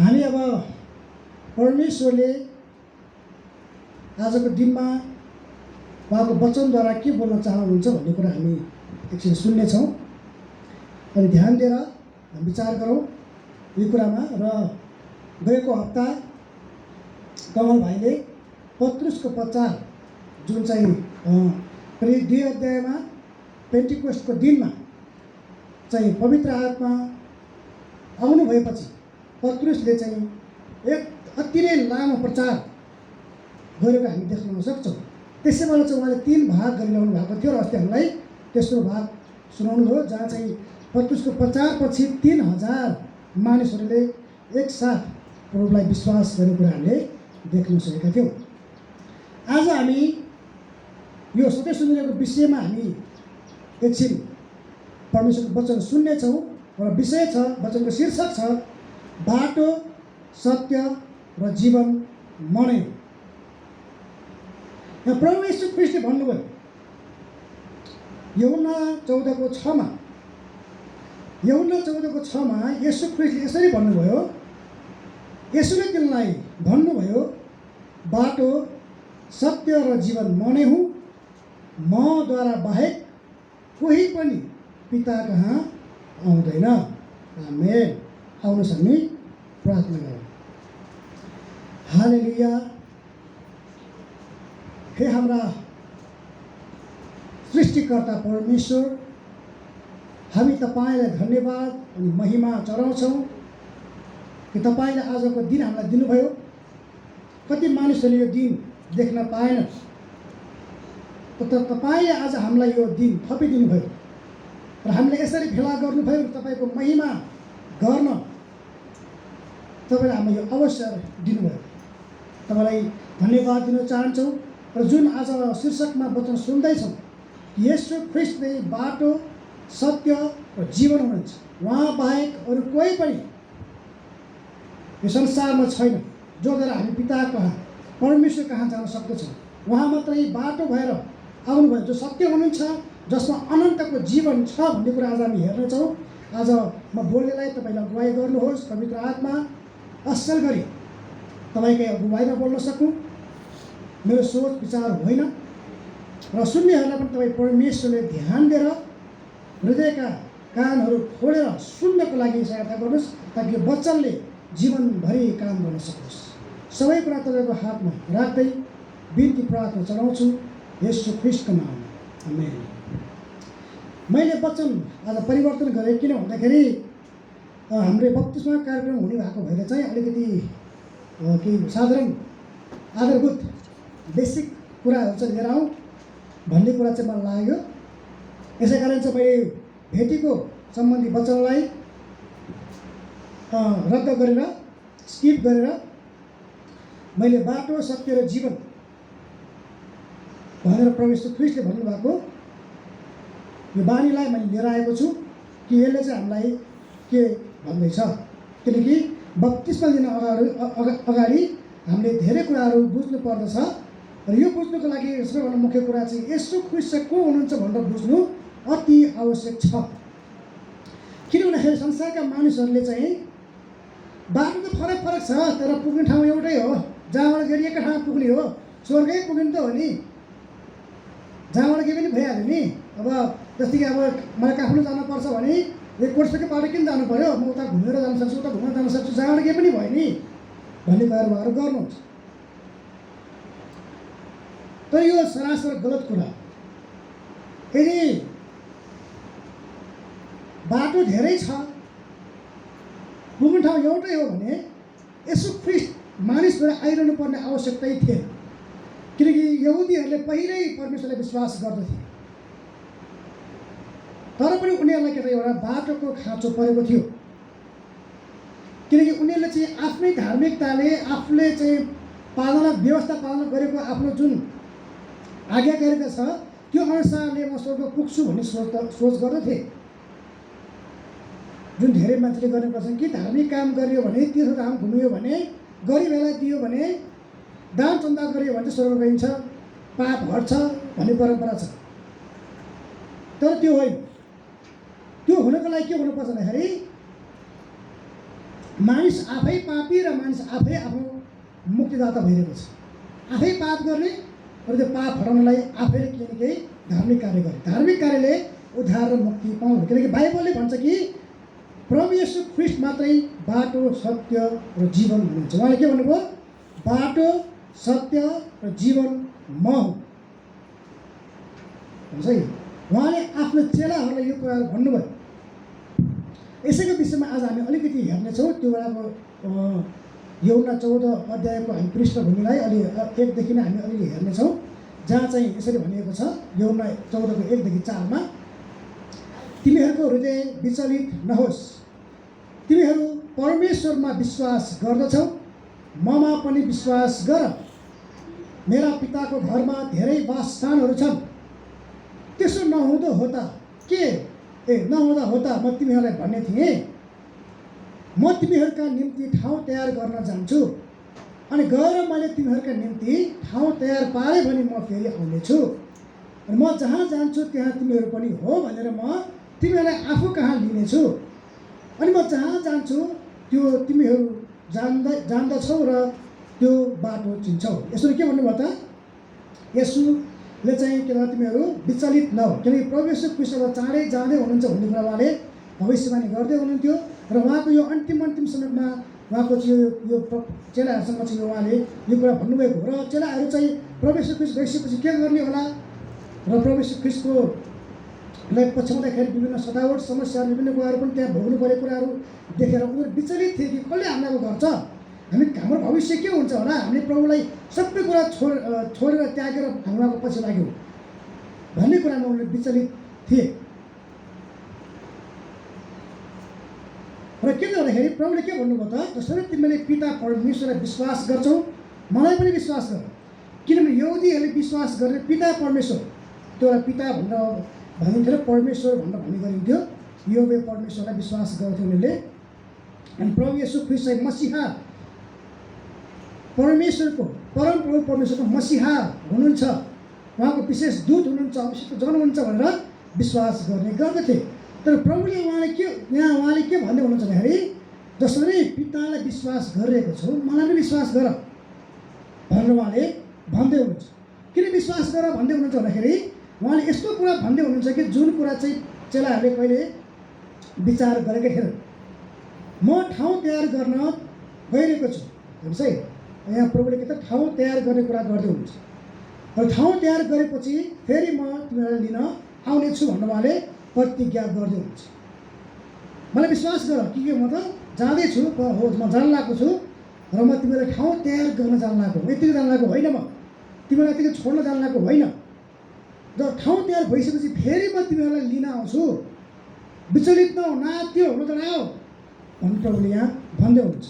हामी अब परमेश्वरले आजको दिनमा उहाँको वचनद्वारा के बोल्न चाहनुहुन्छ भन्ने कुरा हामी एकछिन सुन्नेछौँ। अनि ध्यान दिएर हामी विचार गरौँ यो कुरामा। र गएको हप्ता कमल भाइले पत्रुसको प्रचार जुन चाहिँ करिब 2 अध्यायमा पेन्टिकोस्टको दिनमा चाहिँ पवित्र आत्मा आउनु भएपछि पत्रुसले चाहिँ एक अति नै लामो प्रचार गरेको हामी देख्न सक्छौँ। त्यसैबाट चाहिँ उहाँले 3 भाग गरिरहनु भएको थियो र अस्ति हामीलाई तेस्रो भाग सुनाउनु भयो, जहाँ चाहिँ पत्रुसको प्रचारपछि 3000 मानिसहरूले एकसाथ प्रभुलाई विश्वास गर्ने कुरा हामीले देख्न सकेका थियौँ। आज हामी यो सत्य सुन्नेको विषयमा हामी एकछिन परमेश्वरको वचन सुन्नेछौँ र विषय छ, वचनको शीर्षक छ बाटो, सत्य र जीवन म नै। यहाँ प्रभु यीशु ख्रीष्टले भन्नुभयो यूहन्ना 14:6मा, यूहन्ना 14:6मा यीशु ख्रीष्टले यसरी भन्नुभयो, यसुले तिनलाई भन्नुभयो, बाटो, सत्य र जीवन म नै हुँ, मद्वारा बाहेक कोही पनि पिता कहाँ आउँदैन। आमेन। आउनुहोस् हामी प्रार्थना गरौँ। हालेलुया। हे हाम्रा सृष्टिकर्ता परमेश्वर, हामी तपाईँलाई धन्यवाद अनि महिमा चढाउँछौँ कि तपाईँले आजको दिन हामीलाई दिनुभयो। कति मानिसहरूले यो दिन देख्न पाएन, तर तपाईँले आज हामीलाई यो दिन थपिदिनु भयो र हामीले यसरी भेला गर्नुभयो। तपाईँको महिमा गर्न तपाईँले हामीलाई यो अवसर दिनुभयो। तपाईँलाई धन्यवाद दिन चाहन्छौँ। र जुन आज शीर्षकमा वचन सुन्दैछौँ, येशू ख्रीष्टले बाटो, सत्य र जीवन हुनुहुन्छ, उहाँ बाहेक अरू कोही पनि यो संसारमा छैन जोद्वारा हामी पिता कहाँ, परमेश्वर कहाँ जान सक्दछौँ। उहाँ मात्रै बाटो भएर आउनुभयो, जो सत्य हुनुहुन्छ, जसमा अनन्तको जीवन छ भन्ने कुरा आज हामी हेर्नेछौँ। आज म बोल्नेलाई तपाईँले अगुवाई गर्नुहोस्। पवित्र आत्मा असल गरी तपाईँकै अगुवाईमा बोल्न सकूँ। मेरो सोच विचार होइन र सुन्नेहरूलाई पनि तपाईँ परमेश्वरले ध्यान दिएर हृदयका कानहरू खोलेर सुन्नको लागि सहायता गर्नुहोस्, ताकि वचनले जीवनभरि काम गर्न सकोस्। सबै कुरा तपाईँको हातमा राख्दै बिन्ती प्रार्थना चढाउँछु येशू ख्रीष्टको नाममा। आमेन। मैले वचन आज परिवर्तन गरेँ, किन भन्दाखेरि हाम्रो बत्तिसमा कार्यक्रम हुने भएको भएर चाहिँ अलिकति केही साधारण आधारभूत बेसिक कुराहरू चाहिँ लिएर आउँ भन्ने कुरा चाहिँ मलाई लाग्यो। यसै कारण चाहिँ मैले भेटीको सम्बन्धी वचनलाई रद्द गरेर, स्किप गरेर मैले बाटो, सत्य र जीवन भनेर परमेश्वर ख्रीष्टले भन्नुभएको यो बानीलाई मैले लिएर आएको छु कि यसले चाहिँ हामीलाई के भन्दैछ। किनकि बत्तिसमा दिन अगाडि हामीले धेरै कुराहरू बुझ्नु पर्दछ र यो बुझ्नुको लागि सबैभन्दा मुख्य कुरा चाहिँ येशू ख्रीष्ट चाहिँ को हुनुहुन्छ भनेर बुझ्नु अति आवश्यक छ। किन भन्दाखेरि संसारका मानिसहरूले चाहिँ बाटो त फरक फरक छ, तर पुग्ने ठाउँ एउटै हो। जहाँबाट गएर एकै ठाउँमा पुग्ने हो, स्वर्गै पुग्नु त हो नि, जहाँबाट केही पनि भइहाल्यो नि। अब जस्तै कि अब मलाई काठमाडौँ जानुपर्छ भने यो कोर्सकै बाटो किन जानु पऱ्यो, म उता घुमेर जान सक्छु, उता घुमेर जान सक्छु, जहाँबाट केही पनि भयो नि भन्ने कुराहरू उहाँहरू गर्नुहुन्छ। तर यो सरासर गलत कुरा। यदि बाटो धेरै छ, पुग्ने ठाउँ एउटै हो भने येशू ख्रीष्ट मानिसबाट आइरहनु पर्ने आवश्यकतै थिएन। किनकि यहुदीहरूले पहिल्यै परमेश्वरलाई विश्वास गर्दथे, तर पनि उनीहरूलाई के त एउटा बाटोको खाँचो परेको थियो। किनकि उनीहरूले चाहिँ आफ्नै धार्मिकताले आफूले चाहिँ व्यवस्था पालना गरेको आफ्नो जुन आज्ञाकारिता छ त्यो अनुसारले म स्वर्ग पुग्छु भन्ने सोच गर्दथे। जुन धेरै मान्छेले गर्ने गर्छन् कि धार्मिक काम गरियो भने, तीर्थधाम घुमियो भने, गरिबहरूलाई दियो भने, दान चन्दा गरियो भने चाहिँ स्वर्ग गइन्छ, पाप हट्छ भन्ने परम्परा छ। तर त्यो होइन। त्यो हुनको लागि के हुनुपर्छ भन्दाखेरि मानिस आफै पापी र मानिस आफै आफ्नो मुक्तिदाता भइरहेको छ। आफै पाप गर्ने र त्यो पाप हटाउनलाई आफैले केही न केही धार्मिक कार्य गरे। धार्मिक कार्यले उद्धार र मुक्ति पाउनु, किनकि बाइबलले भन्छ कि प्रभु येशू ख्रीष्ट मात्रै बाटो, सत्य र जीवन हुनुहुन्छ। उहाँले के भन्नुभयो? बाटो, सत्य र जीवन म हुँ भन्छ है। उहाँले आफ्नो चेलाहरूलाई यो कुरा भन्नुभयो। यसैको विषयमा आज हामी अलिकति हेर्नेछौँ। त्यो बेलाको यूहन्ना 14 अध्यायको हामी पृष्ठभूमिलाई अलि 1 देखि नै हामी अलिअलि हेर्नेछौँ, जहाँ चाहिँ यसरी भनिएको छ यूहन्ना 14 को 1 देखि 4 मा, तिमीहरूको हृदय विचलित नहोस्। तिमीहरू परमेश्वरमा विश्वास गर्दछौ, ममा पनि विश्वास गर। मेरा पिताको घरमा धेरै वासस्थानहरू छन्। त्यसो नहुँदो हो त नहुँदा हो त म तिमीहरूलाई भन्ने थिएँ, म तिमीहरूका निम्ति ठाउँ तयार गर्न जान्छु, अनि गएर मैले तिमीहरूका निम्ति ठाउँ तयार पारेँ भने म फेरि आउनेछु, अनि म जहाँ जान्छु त्यहाँ तिमीहरू पनि हो भनेर म तिमीहरूलाई आफू कहाँ लिनेछु, अनि म जहाँ जान्छु त्यो तिमीहरू जान्दछौ र त्यो बाटो चिन्छौ। यसरी के भन्नुभयो त? यसुले चाहिँ के भन्छ, तिमीहरू विचलित नहो, किनकि प्रभु येशू ख्रीष्ट अब चाँडै जाँदै हुनुहुन्छ भन्ने कुरा उहाँले भविष्यवाणी गर्दै हुनुहुन्थ्यो। र उहाँको यो अन्तिम समयमा उहाँको चाहिँ यो चेलाहरूसँग चाहिँ उहाँले यो कुरा भन्नुभएको हो। र चेलाहरू चाहिँ प्रभु येशू ख्रीष्ट गइसकेपछि के गर्ने होला र प्रभु येशू ख्रीष्टको लाई पछ्याउँदाखेरि विभिन्न सतावट, समस्याहरू, विभिन्न कुराहरू पनि त्यहाँ भोग्नु परेको कुराहरू देखेर उनीहरू विचलित थिए कि कसले हामीलाई गर्छ, हाम्रो भविष्य के हुन्छ होला, हामीले प्रभुलाई सबै कुरा छोडेर त्यागेर हामी उहाँको पछि लाग्यौँ भन्ने कुरामा उनीहरू विचलित थिए। र के गर्दाखेरि प्रभुले के भन्नुभयो त? जसरी तिमीले पिता परमेश्वरलाई विश्वास गर्छौ, मलाई पनि विश्वास गर। किनभने यहुदीहरूले विश्वास गर्ने पिता परमेश्वर, त्यो पिता भनेर भनिन्थ्यो र परमेश्वर भनेर भन्ने गरिन्थ्यो। यहोवे परमेश्वरलाई विश्वास गर्थ्यो उनीहरूले। अनि प्रभु येशू ख्रीष्ट चाहिँ मसीहा, परमेश्वरको परमप्रभु परमेश्वरको मसीहा हुनुहुन्छ, उहाँको विशेष दूत हुनुहुन्छ, अभिषिक्त जन हुनुहुन्छ भनेर विश्वास गर्ने गर्दथे। तर प्रभुले उहाँले के भन्दै हुनुहुन्छ भन्दाखेरि, जसरी पितालाई विश्वास गरिरहेको छौ मलाई पनि विश्वास गर भनेर उहाँले भन्दै हुनुहुन्छ। किन विश्वास गर भन्दै हुनुहुन्छ भन्दाखेरि उहाँले यस्तो कुरा भन्दै हुनुहुन्छ कि जुन कुरा चाहिँ चेलाहरूले कहिले विचार गरेकै थिएन। म ठाउँ तयार गर्न गइरहेको छु हेर्नुहोस् है। यहाँ प्रभुले के त ठाउँ तयार गर्ने कुरा गर्दै हुनुहुन्छ। र ठाउँ तयार गरेपछि फेरि म तिमीहरूलाई लिन आउनेछु भनेर उहाँले प्रतिज्ञा गर्दै हुनुहुन्छ। मलाई विश्वास गर कि म त जाँदैछु, हो म जान लागेको छु र म तिमीलाई ठाउँ तयार गर्न जान लागेको, यतिकै जान लागेको होइन, म तिमीलाई यतिकै छोड्न जान लागेको होइन। जब ठाउँ तयार भइसकेपछि फेरि म तिमीहरूलाई लिन आउँछु, विचलित नहो, नात्यो हुन त आऊ भन्ने प्रभुले यहाँ भन्दै हुनुहुन्छ।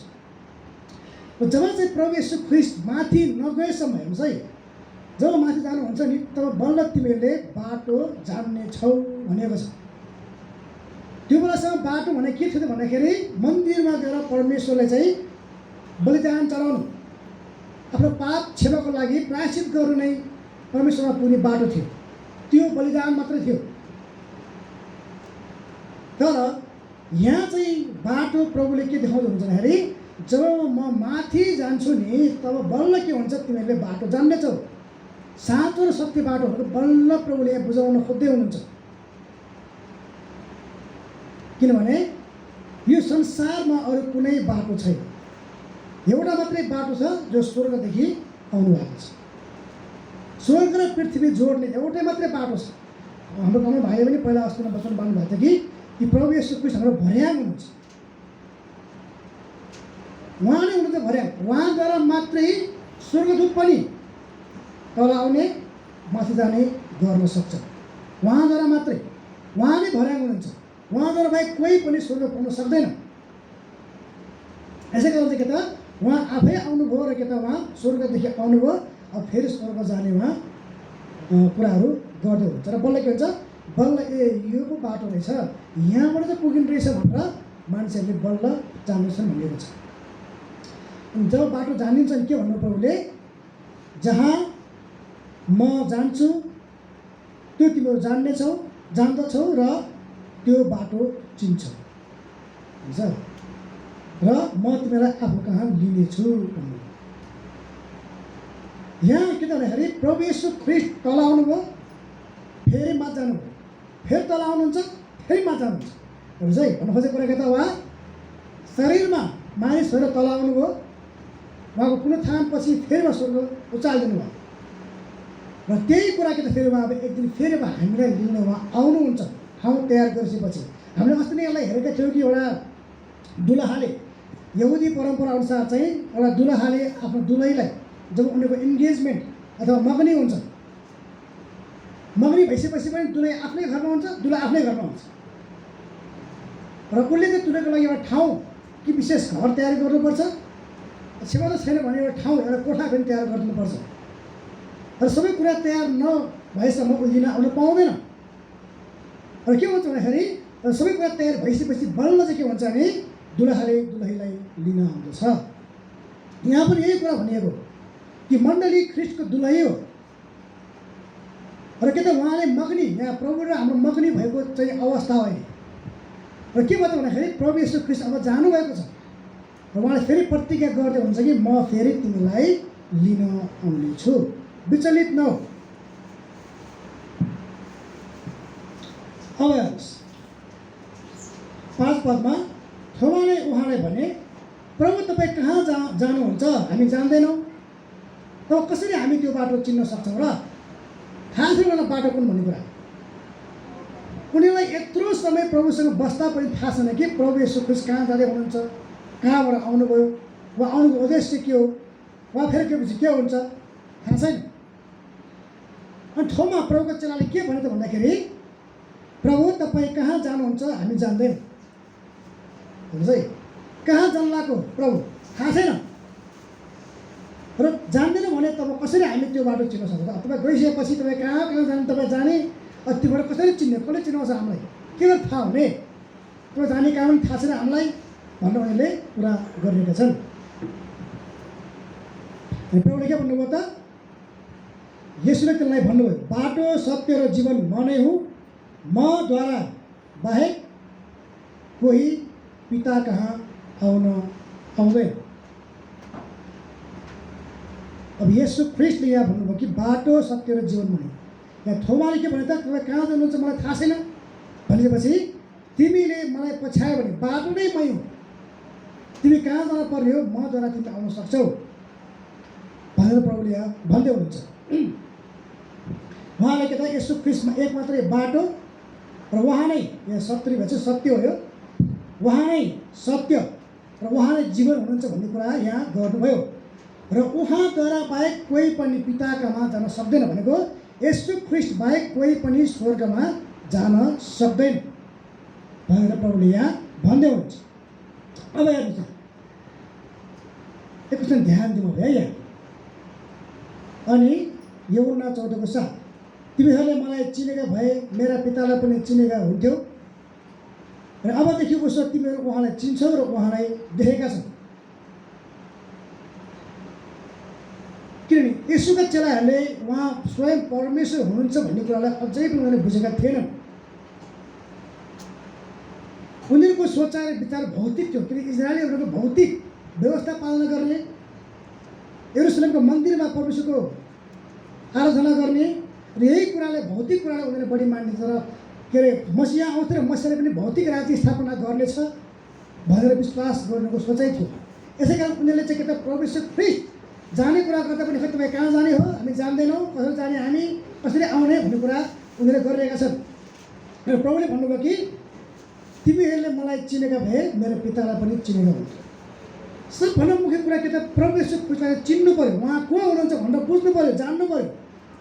र जब चाहिँ प्रभु येशू ख्रीष्ट माथि नगएसम्म हेर्नुहोस् है, जब माथि जानुहुन्छ नि तब बल्ल तिमीहरूले बाटो जान्ने छौ भनेको छ। त्यो बेलासम्म बाटो भने के थियो भन्दाखेरि मन्दिरमा गएर परमेश्वरलाई चाहिँ बलिदान चढाउनु, आफ्नो पाप क्षमाको लागि प्रायश्चित गर्नु नै परमेश्वरमा पुग्ने बाटो थियो। त्यो बलिदान मात्रै थियो। तर यहाँ चाहिँ बाटो प्रभुले के देखाउँदै हुनुहुन्छ भन्दाखेरि, जब म माथि जान्छु नि तब बल्ल के हुन्छ, तिमीहरूले बाटो जान्नेछौ। साँचो र सत्य बाटोहरू बल्ल प्रभुले यहाँ बुझाउन खोज्दै हुनुहुन्छ। किनभने यो संसारमा अरू कुनै बाटो छैन, एउटा मात्रै बाटो छ जो स्वर्गदेखि आउनु भएको छ। स्वर्ग र पृथ्वी जोड्ने एउटै मात्रै बाटो छ। हाम्रो गाउँमा भाइले पनि पहिला अस्तिमा वचन बाँड्नु भएको थियो कि प्रभु येशू ख्रीष्ट हाम्रो भर्याङ हुनुहुन्छ। उहाँले हुनुहुन्छ भर्याङ, उहाँद्वारा मात्रै स्वर्गदूत पनि तल आउने माथि जाने गर्न सक्छ। उहाँद्वारा मात्रै, उहाँ नै भर्याङ हुनुहुन्छ। उहाँद्वारा बाहेक कोही पनि स्वर्ग पुग्न सक्दैन। यसै कारण चाहिँ के त उहाँ आफै आउनुभयो र के त उहाँ स्वर्गदेखि आउनुभयो, अब फेरि स्वर्ग जाने उहाँ कुराहरू गर्दै हुन्छ। र बल्ल के हुन्छ, बल्ल यो पो बाटो रहेछ, यहाँबाट चाहिँ पुगिनु रहेछ भनेर मान्छेहरूले बल्ल जान्दैछन् भनिएको छ। अनि जब बाटो जानिन्छ नि के भन्नु प्रभुले, जहाँ म जान्छु त्यो तिमीहरू जान्नेछौ, जान्दछौ र त्यो बाटो चिन्छौ। हुन्छ, र म तिमीलाई आफू कहाँ लिनेछु भन्नु। यहाँ के त भन्दाखेरि प्रभु येशू ख्रीष्ट तल आउनुभयो, फेरि माथि जानुभयो, फेरि तल आउनुहुन्छ, फेरि माथि जानुहुन्छ। हेर्नुहोस् है, भन्नु खोजेको कुरा के त, उहाँ शरीरमा मानिस भएर तल आउनुभयो, उहाँको पुनरुत्थानपछि फेरि उहाँ स्वर्ग उचालिदिनु भयो। र त्यही कुरा के त फेरि उहाँ अब एक दिन फेरि अब हामीलाई लिन उहाँ आउनुहुन्छ ठाउँ तयार गरिसकेपछि। हामीले अस्ति नै यसलाई हेरेका थियौँ कि एउटा दुलहाले यहुदी परम्परा अनुसार चाहिँ एउटा दुलहाले आफ्नो दुलहीलाई जब उनीहरूको इन्गेजमेन्ट अथवा मगनी हुन्छ, मगनी भइसकेपछि पनि दुलही आफ्नै घरमा हुन्छ, दुलहा आफ्नै घरमा हुन्छ। र उसले चाहिँ दुलहीको लागि एउटा ठाउँ कि विशेष घर तयार गर्नुपर्छ, छेउमा त छैन भने एउटा ठाउँ एउटा कोठा पनि तयार गरिदिनुपर्छ। र सबै कुरा तयार नभएसम्म ऊ लिन आउनु पाउँदैन। र के हुन्छ भन्दाखेरि सबै कुरा तयार भइसकेपछि बल्ल चाहिँ के हुन्छ भने दुलहाले दुलहीलाई लिन आउँदछ। यहाँ पनि यही कुरा भनिएको कि मण्डली ख्रीष्टको दुलही हो। र के त उहाँले मगनी, यहाँ प्रभु र हाम्रो मगनी भएको चाहिँ अवस्था हो अहिले। र के भन्छ भन्दाखेरि प्रभु येशू ख्रीष्ट अब जानुभएको छ र उहाँले फेरि प्रतिज्ञा गर्दै हुन्छ कि म फेरि तिमीलाई लिन आउनेछु, विचलित नहो। अब हेर्नुहोस् 5 पदमा थोमाले उहाँलाई भने, प्रभु तपाईँ कहाँ जानुहुन्छ हामी जान्दैनौँ, अब कसरी हामी त्यो बाटो चिन्न सक्छौँ र? थाहा छैन उनीहरूलाई बाटो कुन भन्ने कुरा। उनीहरूलाई यत्रो समय प्रभुसँग बस्दा पनि थाहा छैन कि प्रभु येशू ख्रीष्ट कहाँ जाँदै हुनुहुन्छ, कहाँबाट आउनुभयो, उहाँ आउनुको उद्देश्य के हो, उहाँ फेरि केपछि के हुन्छ थाहा छैन। अनि ठाउँमा प्रभुको चेलाले के भने त भन्दाखेरि, प्रभु तपाईँ कहाँ जानुहुन्छ हामी जान्दैनौँ। हेर्नुहोस् है, कहाँ जान्लाको प्रभु थाहा छैन र जान्दैन भने तब कसरी हामी त्यो बाटो चिन्न सक्छौँ? तपाईँ गइसकेपछि तपाईँ कहाँ कहाँ जाने तपाईँ जाने, त्योबाट कसरी चिन्ने, कसले चिनाउँछ हामीलाई, के गरेर थाहा हुने, तपाईँ जाने काम पनि थाहा छैन हामीलाई भनेर उनीहरूले कुरा गरिरहेका छन्। प्रभुले के भन्नुभयो त, येशूले तिनलाई भन्नुभयो, बाटो सत्य र जीवन म नै हुँ, मद्वारा बाहेक कोही पिता कहाँ आउँदैन। अब येशू ख्रीष्टले यहाँ भन्नुभयो कि बाटो सत्य र जीवन म नै। यहाँ थोमाले के भने त, तपाईँ कहाँ जानुहुन्छ मलाई थाहा छैन भनेपछि तिमीले मलाई पछ्यायो भने बाटो नै मै हुँ, तिमी कहाँ जान पर्ने हो मद्वारा तिमी आउन सक्छौ भनेर प्रभुले यहाँ भन्दै हुनुहुन्छ। उहाँले के त येशू ख्रीष्टमा एक मात्रै बाटो र उहाँ नै, यहाँ सत्य भन्छ सत्य हो, यो उहाँ नै सत्य र उहाँ नै जीवन हुनुहुन्छ भन्ने कुरा यहाँ गर्नुभयो। र उहाँद्वारा बाहेक कोही पनि पिता कहाँ जान सक्दैन भनेको येशू ख्रीष्ट बाहेक कोही पनि स्वर्गमा जान सक्दैन भनेर प्रभुले यहाँ भन्दै हुनुहुन्छ। अब हेर्नुहोस् एकछिन ध्यान दिनु है यहाँ। अनि यूहन्ना 14:7, तिमीहरूले मलाई चिनेका भए मेरा पितालाई पनि चिनेका हुन्थ्यौ र अबदेखि उसो तिमीहरू उहाँलाई चिन्छौ र उहाँलाई देखेका छौ। किनभने येशूका चेलाहरूले उहाँ स्वयं परमेश्वर हुनुहुन्छ भन्ने कुरालाई अझै पनि उनीहरूले बुझेका थिएनन्। उनीहरूको सोचाइ विचार भौतिक थियो, किनकि इजरायलीहरूको भौतिक व्यवस्था पालना गर्ने, यरुसलेमको मन्दिरमा परमेश्वरको आराधना गर्ने र यही कुरालाई भौतिक कुरालाई उनीहरूले बढी मान्ने तर के अरे मसिहा आउँछ र मसिहाले पनि भौतिक राज्य स्थापना गर्नेछ भनेर विश्वास गर्नुको सोचाइ थियो। यसै कारण उनीहरूले चाहिँ के त परमेश्वर ख्रीष्ट जाने कुरा गर्दा पनि खै तपाईँ कहाँ जाने हो हामी जान्दैनौँ, कसरी जाने हामी, कसरी आउने भन्ने कुरा उनीहरूले गरिरहेका छन्। र प्रभुले भन्नुभयो कि तिमीहरूले मलाई चिनेका भए मेरो पितालाई पनि चिनेका हुन्थ्यो। सबभन्दा मुख्य कुरा के त परमेश्वर ख्रीष्टलाई चिन्नु पऱ्यो, उहाँ को हुनुहुन्छ भनेर बुझ्नु पऱ्यो, जान्नु पऱ्यो,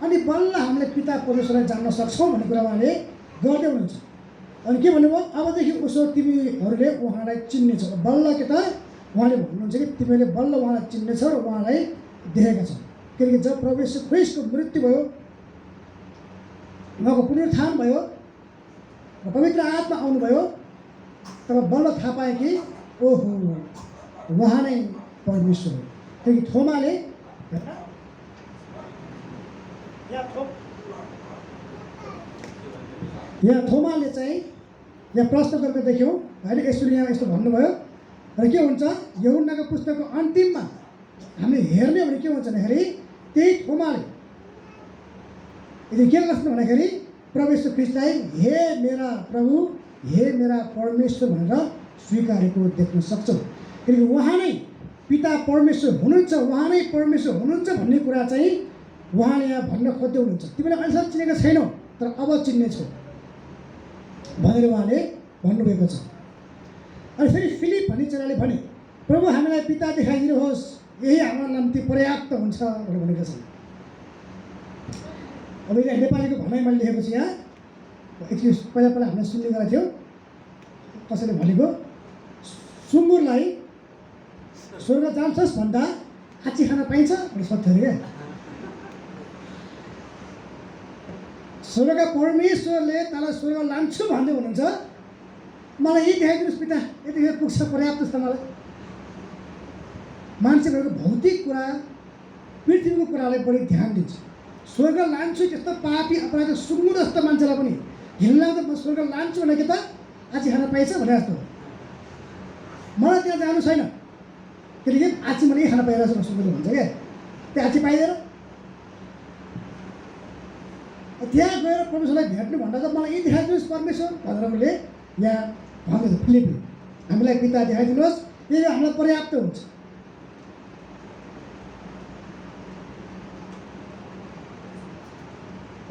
अनि बल्ल हामीले पिता परमेश्वरलाई जान्न सक्छौँ भन्ने कुरा उहाँले गर्दै हुनुहुन्छ। अनि के भन्नुभयो, अबदेखि उसो तिमीहरूले उहाँलाई चिन्नेछौ। बल्ल के त उहाँले भन्नुहुन्छ कि तिमीहरूले बल्ल उहाँलाई चिन्नेछौ र उहाँलाई देखेका छौ। किनकि जब परमेश्वर ख्रीष्टको मृत्यु भयो, उहाँको पुनरुत्थान भयो र पवित्र आत्मा आउनुभयो, तब बल्ल थाहा पाएँ कि ओहो उहाँ नै परमेश्वर हो। किनकि थोमाले यहाँ थोमाले चाहिँ यहाँ प्रश्न गरेर देख्यौँ होइन, यसोले यहाँ यस्तो भन्नुभयो र के हुन्छ यूहन्नाको पुस्तकको अन्तिममा हामीले हेर्ने भने के हुन्छ भन्दाखेरि त्यही थोमाले यदि के गर्छ भन्दाखेरि प्रभु येशू ख्रीष्टलाई हे मेरा प्रभु हे मेरा परमेश्वर भनेर स्वीकारेको देख्न सक्छौँ। किनकि उहाँ नै पिता परमेश्वर हुनुहुन्छ, उहाँ नै परमेश्वर हुनुहुन्छ भन्ने कुरा चाहिँ उहाँले यहाँ भन्न खोज्दै हुनुहुन्छ। तिमीले अहिलेसम्म चिनेका छैनौ तर अब चिन्नेछौ भनेर उहाँले भन्नुभएको छ। अनि फेरि फिलिप भन्ने चेलाले भने प्रभु हामीलाई पिता देखाइदिनुहोस्, यही हाम्रो निम्ति पर्याप्त हुन्छ भनेर भनेका छन्। अब यहाँ नेपालीको भनाइ मैले लेखेको छु। यहाँ यति पहिला पहिला हामीले सुन्ने गरेको थियो, कसैले भनेको सुँगुरलाई स्वर्ग जान्छस् भन्दा आँची खान पाइन्छ भनेर सोध्थ्यो अरे क्या। स्वर्गका परमेश्वरले तँलाई स्वर्ग लान्छु भन्दै हुनुहुन्छ, मलाई यही देखाइदिनुहोस् पिता, यतिखेर पुग्छ, पर्याप्त छ मलाई। मान्छेहरूको भौतिक कुरा पृथ्वीको कुरालाई बढी ध्यान दिन्छ। स्वर्ग लान्छु त्यस्तो पापी अपराधी सुँगुर जस्तो मान्छेलाई पनि हिल्लाउँदा म स्वर्ग लान्छु भनेको त आँची खान पाइन्छ भने जस्तो। मलाई त्यहाँ जानु छैन, किनकि आँची मैले खान पाइरहेको छु सुँगुरले भन्छ क्या। त्यो आँची पाइँदैन, त्यहाँ गएर परमेश्वरलाई भेट्नु भन्दा त मलाई यही देखाइदिनुहोस् परमेश्वर भनेर उसले यहाँ भन्दैछ फिलिपले, हामीलाई पिता देखाइदिनुहोस्, यही हामीलाई पर्याप्त हुन्छ।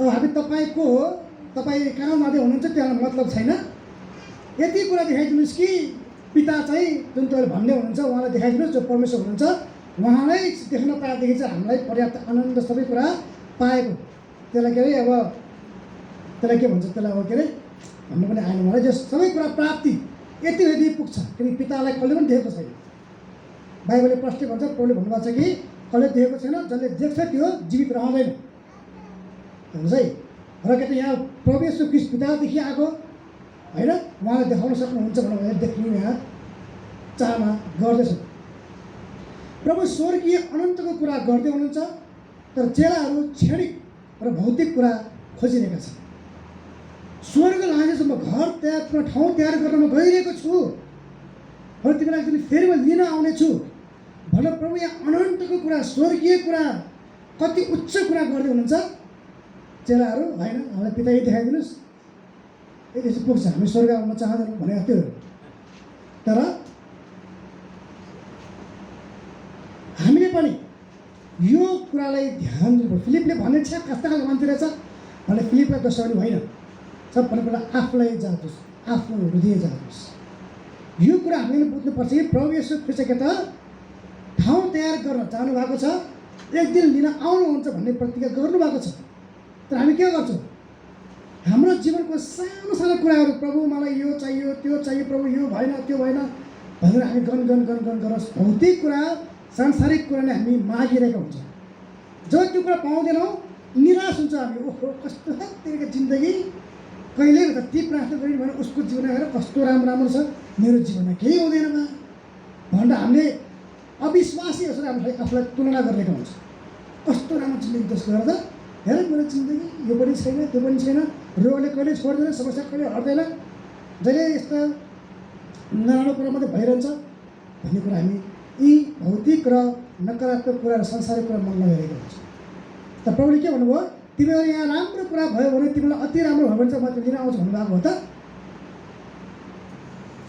अब हामी तपाईँको हो, तपाईँ कहाँ जाँदै हुनुहुन्छ त्यसलाई मतलब छैन, यति कुरा देखाइदिनुहोस् कि पिता चाहिँ जुन तपाईँले भन्ने हुनुहुन्छ उहाँलाई देखाइदिनुहोस्, जो परमेश्वर हुनुहुन्छ उहाँलाई देख्न पाएदेखि चाहिँ हामीलाई पर्याप्त आनन्द सबै कुरा पाएको। त्यसलाई के अरे अब त्यसलाई के भन्छ, त्यसलाई अब के अरे भन्नु पनि आएन मलाई। जो सबै कुरा प्राप्ति यति यदि पुग्छ, किनकि पितालाई कसले पनि देखेको छैन। बाइबलले प्रश्न भन्छ, प्रभुले भन्नुभएको छ कि कसले देखेको छैन, जसले देख्छ त्यो जीवित रहँदैन हेर्नुहोस् है। र के त यहाँ प्रभु येशू ख्रीष्ट पितादेखि आएको होइन, उहाँलाई देखाउन सक्नुहुन्छ भनेर देख्ने यहाँ चाहना गर्दैछ। प्रभु स्वर्गीय अनन्तको कुरा गर्दै हुनुहुन्छ, तर चेलाहरू क्षणिक र भौतिक कुरा खोजिरहेका छन्। स्वर्ग लागेपछि म घर तयार, ठाउँ तयार गर्न म गइरहेको छु र तिमीलाई फेरि म लिन आउनेछु भनेर प्रभु यहाँ अनन्तको कुरा, स्वर्गीय कुरा, कति उच्च कुरा गर्दै हुनुहुन्छ। चेलाहरू होइन हामीलाई पिता यही देखाइदिनुहोस्, यति चाहिँ पुग्छ, हामी स्वर्ग आउन चाहँदैनौँ भनेको थियो। तर हामीले पनि यो कुरालाई ध्यान दिनुपर्छ। फिलिपले भने छ कस्ता खालको मान्छे रहेछ भने फिलिपलाई दोस्रो पनि होइन, सबभन्दा पहिला आफूलाई जाँदोस्, आफ्नो हृदय जाँदोस्। यो कुरा हामीले बुझ्नुपर्छ कि प्रभु येशू ख्रीष्टले त ठाउँ तयार गर्न चाहनु भएको छ, एक दिन लिन आउनुहुन्छ भन्ने प्रतिज्ञा गर्नुभएको छ। तर हामी के गर्छौँ, हाम्रो जीवनको सानो सानो कुराहरू, प्रभु मलाई यो चाहियो त्यो चाहियो, प्रभु यो भएन त्यो भएन भनेर हामी गन गन गन गन गरेर भौतिक कुरा सांसारिक कुरा नै हामी मागिरहेका हुन्छौँ। जब त्यो कुरा पाउँदैनौँ निराश हुन्छ हामी, ओहो कस्तो तेरो जिन्दगी, कहिले ती प्रार्थना गऱ्यो भने उसको जीवन हेरेर कस्तो राम्रो छ, मेरो जीवनमा केही हुँदैन भनेर हामीले अविश्वासी जसरी हामीले आफूलाई तुलना गरिरहेका हुन्छ। कस्तो राम्रो जिन्दगी जसको गर्दा हेर मेरो जिन्दगी यो पनि छैन त्यो पनि छैन, रोगले कहिले छोड्दैन, समस्या कहिले हट्दैन, जहिले यस्ता नराम्रो कुरा मात्रै भइरहन्छ भन्ने कुरा हामी यी भौतिक र नकारात्मक कुरा र संसारिक कुरा मन लगाइरहेको हुन्छ। त प्रभुले के भन्नुभयो, तिमीहरू यहाँ राम्रो कुरा भयो भने तिमीलाई अति राम्रो भयो भने चाहिँ म लिन आउँछु भन्नुभएको हो। त